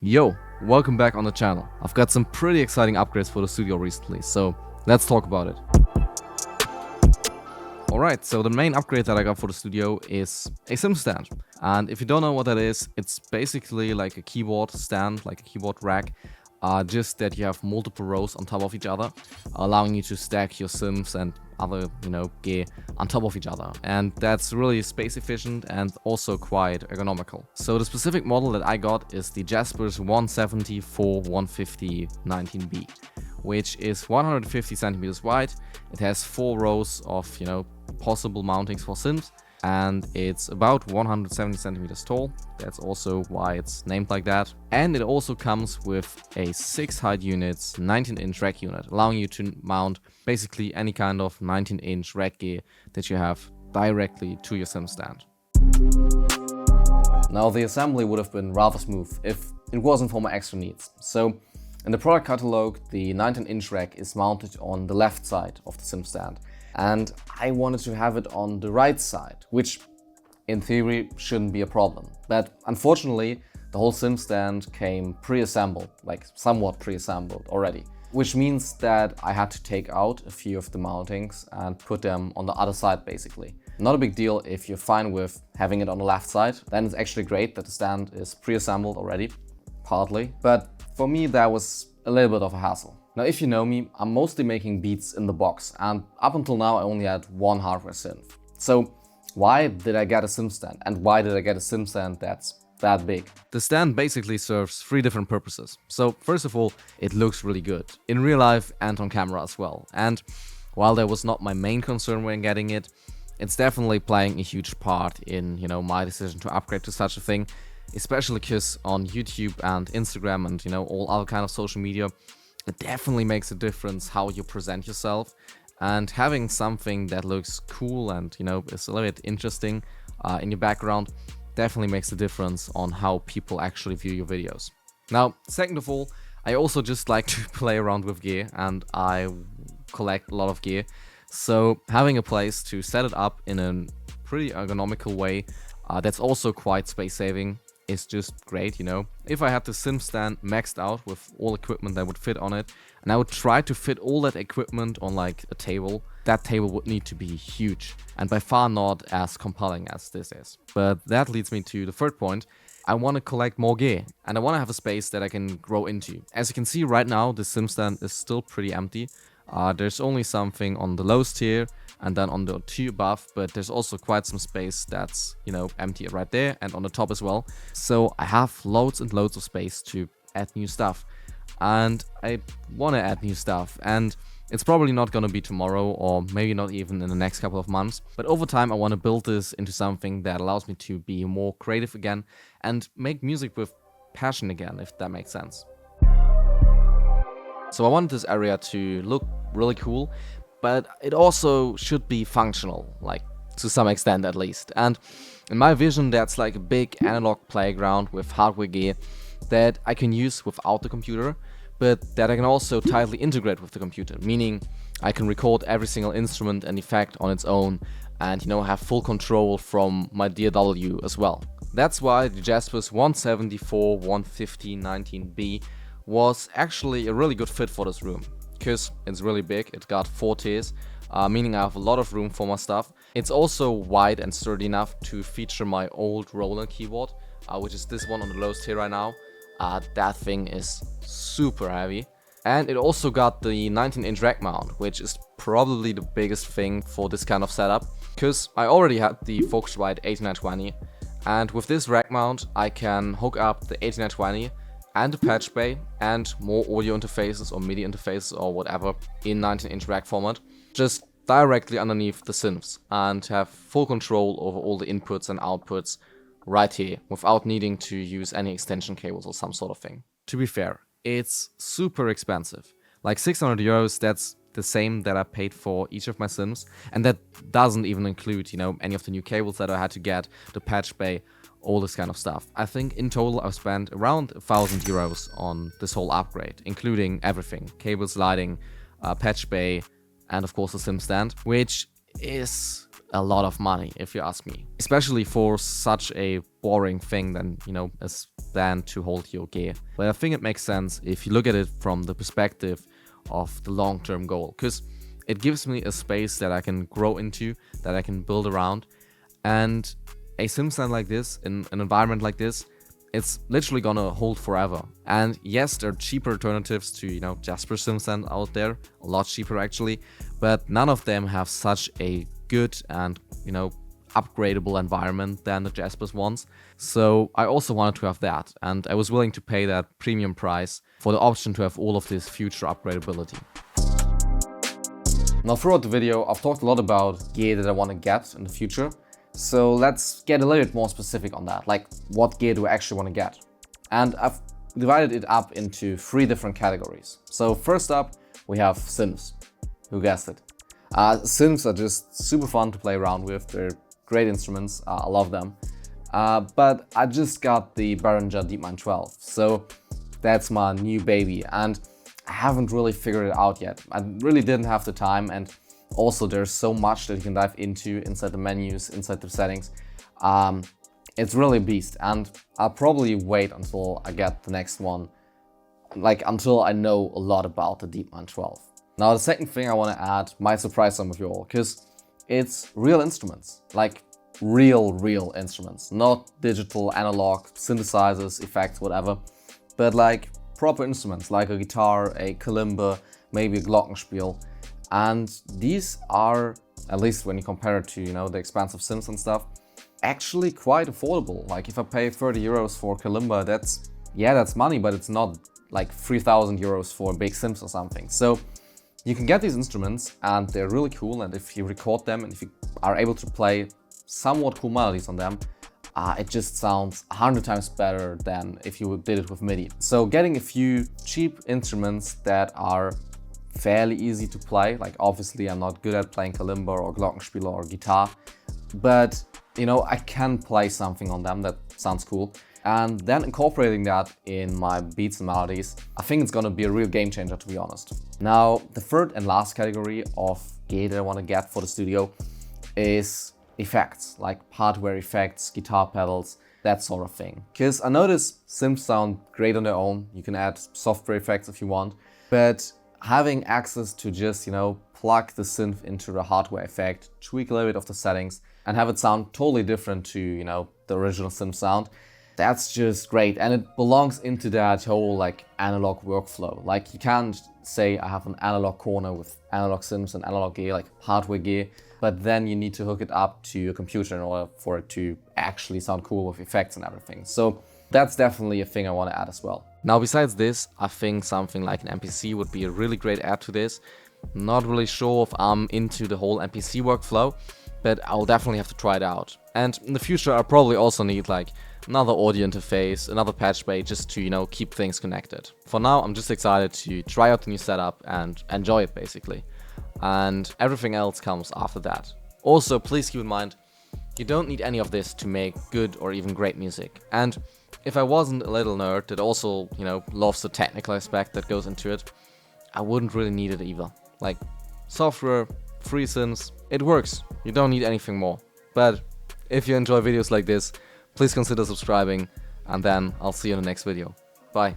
Yo, welcome back on the channel. I've got some pretty exciting upgrades for the studio recently, so let's talk about it. Alright, so the main upgrade that I got for the studio is a synth stand. And if you don't know what that is, it's basically like a keyboard stand, like a keyboard rack, just that you have multiple rows on top of each other, allowing you to stack your synths and other, gear on top of each other. And that's really space efficient and also quite ergonomical. So the specific model that I got is the Jaspers 150 19B, which is 150 centimeters wide. It has 4 rows of, possible mountings for synths, and it's about 170 centimeters tall. That's also why it's named like that. And it also comes with a 6 height units 19-inch rack unit, allowing you to mount basically any kind of 19-inch rack gear that you have directly to your synth stand. Now, the assembly would have been rather smooth if it wasn't for my extra needs. So in the product catalog, the 19-inch rack is mounted on the left side of the synth stand, and I wanted to have it on the right side, which in theory shouldn't be a problem. But unfortunately, the whole synth stand came pre-assembled, like somewhat pre-assembled already, which means that I had to take out a few of the mountings and put them on the other side basically. Not a big deal if you're fine with having it on the left side, then it's actually great that the stand is pre-assembled already, partly. But for me, that was a little bit of a hassle. Now, if you know me, I'm mostly making beats in the box, and up until now I only had one hardware synth. So why did I get a synth stand, and why did I get a synth stand that's that big? The stand basically serves 3 different purposes. So first of all, it looks really good in real life and on camera as well. And while that was not my main concern when getting it, it's definitely playing a huge part in, my decision to upgrade to such a thing, especially because on YouTube and Instagram and, all other kind of social media, it definitely makes a difference how you present yourself. And having something that looks cool and, is a little bit interesting in your background definitely makes a difference on how people actually view your videos. Now, second of all, I also just like to play around with gear, and I collect a lot of gear. So having a place to set it up in a pretty ergonomical way that's also quite space saving is just great, If I had the synth stand maxed out with all equipment that would fit on it, and I would try to fit all that equipment on like a table, that table would need to be huge, and by far not as compelling as this is. But that leads me to the third point. I want to collect more gear, and I want to have a space that I can grow into. As you can see right now, the synth stand is still pretty empty. There's only something on the lowest tier and then on the 2 above, but there's also quite some space that's, empty right there and on the top as well. So I have loads and loads of space to add new stuff, and I want to add new stuff, and it's probably not going to be tomorrow, or maybe not even in the next couple of months, but over time I want to build this into something that allows me to be more creative again and make music with passion again, if that makes sense. So I want this area to look really cool, but it also should be functional, like to some extent at least. And in my vision, that's like a big analog playground with hardware gear that I can use without the computer, but that I can also tightly integrate with the computer, meaning I can record every single instrument and effect on its own and, have full control from my DAW as well. That's why the Jaspers 150 19B was actually a really good fit for this room, because it's really big. It's got 4 tiers, meaning I have a lot of room for my stuff. It's also wide and sturdy enough to feature my old Roland keyboard, which is this one on the lowest tier right now. That thing is super heavy. And it also got the 19-inch rack mount, which is probably the biggest thing for this kind of setup, because I already had the Focusrite 8920, and with this rack mount I can hook up the 8920 and the patch bay and more audio interfaces or MIDI interfaces or whatever in 19-inch rack format, just directly underneath the synths, and have full control over all the inputs and outputs right here without needing to use any extension cables or some sort of thing. To be fair, it's super expensive. Like 600 euros, that's the same that I paid for each of my synths, and that doesn't even include, any of the new cables that I had to get, the patch bay, all this kind of stuff. I think in total I've spent around 1,000 euros on this whole upgrade, including everything: cables, lighting, patch bay, and of course the synth stand, which is a lot of money, if you ask me. Especially for such a boring thing than, a stand to hold your gear. But I think it makes sense if you look at it from the perspective of the long-term goal, because it gives me a space that I can grow into, that I can build around. And a sim stand like this, in an environment like this, it's literally gonna hold forever. And yes, there are cheaper alternatives to, Jaspers sim stand out there, a lot cheaper actually, but none of them have such a good and, upgradable environment than the Jaspers ones. So I also wanted to have that, and I was willing to pay that premium price for the option to have all of this future upgradability. Now throughout the video, I've talked a lot about gear that I want to get in the future. So let's get a little bit more specific on that, like what gear do I actually want to get? And I've divided it up into 3 different categories. So first up, we have synths. Who guessed it? Synths are just super fun to play around with. They're great instruments, I love them. But I just got the Behringer Thomann 12, so that's my new baby, and I haven't really figured it out yet. I really didn't have the time, and also there's so much that you can dive into inside the menus, inside the settings. It's really a beast, and I'll probably wait until I get the next one, like until I know a lot about the Thomann 12. Now the second thing I want to add might surprise some of you all, because it's real instruments, like real instruments, not digital, analog, synthesizers, effects, whatever, but like proper instruments, like a guitar, a kalimba, maybe a glockenspiel. And these are, at least when you compare it to, the expensive synths and stuff, actually quite affordable. Like if I pay 30 euros for kalimba, that's money, but it's not like 3,000 euros for a big synth or something. So you can get these instruments and they're really cool, and if you record them and if you are able to play somewhat cool melodies on them, it just sounds 100 times better than if you did it with MIDI. So getting a few cheap instruments that are fairly easy to play, like obviously I'm not good at playing kalimba or glockenspiel or guitar, but I can play something on them that sounds cool. And then incorporating that in my beats and melodies, I think it's gonna be a real game changer, to be honest. Now, the third and last category of gear that I want to get for the studio is effects, like hardware effects, guitar pedals, that sort of thing. Because I notice synths sound great on their own. You can add software effects if you want, but having access to just, plug the synth into the hardware effect, tweak a little bit of the settings, and have it sound totally different to, the original synth sound, that's just great. And it belongs into that whole like analog workflow. Like you can't say I have an analog corner with analog synths and analog gear, like hardware gear, but then you need to hook it up to your computer in order for it to actually sound cool with effects and everything. So that's definitely a thing I want to add as well. Now besides this, I think something like an MPC would be a really great add to this. Not really sure if I'm into the whole MPC workflow, but I'll definitely have to try it out. And in the future I'll probably also need like another audio interface, another patch bay, just to, keep things connected. For now, I'm just excited to try out the new setup and enjoy it basically. And everything else comes after that. Also, please keep in mind, you don't need any of this to make good or even great music. And if I wasn't a little nerd that also, loves the technical aspect that goes into it, I wouldn't really need it either. Like, software, free synths, it works. You don't need anything more. But if you enjoy videos like this, please consider subscribing, and then I'll see you in the next video. Bye.